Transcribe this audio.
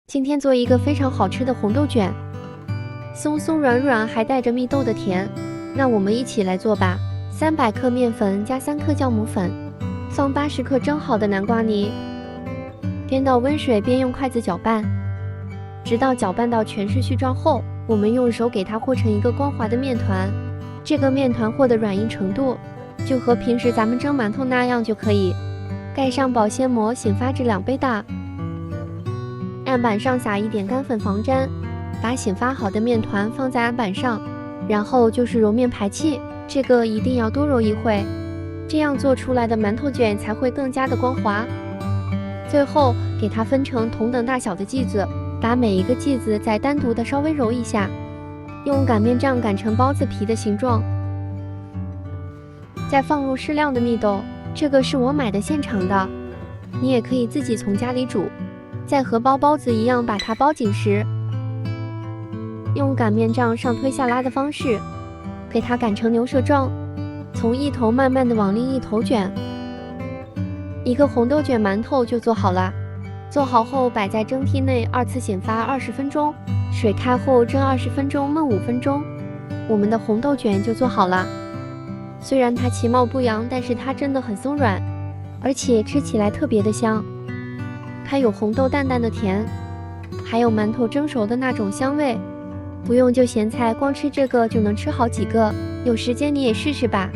今天做一个非常好吃的红豆卷，松松软软，还带着蜜豆的甜。那我们一起来做吧。300克面粉加3克酵母粉，放80克蒸好的南瓜泥，边倒温水边用筷子搅拌，直到搅拌到全是絮状后，我们用手给它和成一个光滑的面团。这个面团和的软硬程度，就和平时咱们蒸馒头那样就可以。盖上保鲜膜，醒发至2杯大。案板上撒一点干粉防粘，把醒发好的面团放在案板上，然后就是揉面排气，这个一定要多揉一会，这样做出来的馒头卷才会更加的光滑。最后给它分成同等大小的剂子，把每一个剂子再单独的稍微揉一下，用擀面杖擀成包子皮的形状，再放入适量的蜜豆，这个是我买的现成的，你也可以自己从家里煮。再和包包子一样把它包紧实，用擀面杖上推下拉的方式，给它擀成牛舌状，从一头慢慢的往另一头卷。一个红豆卷馒头就做好了。做好后摆在蒸屉内2次醒发20分钟，水开后蒸20分钟，焖5分钟，我们的红豆卷就做好了。虽然它其貌不扬，但是它真的很松软，而且吃起来特别的香。它有红豆淡淡的甜，还有馒头蒸熟的那种香味，不用就咸菜，光吃这个就能吃好几个。有时间你也试试吧。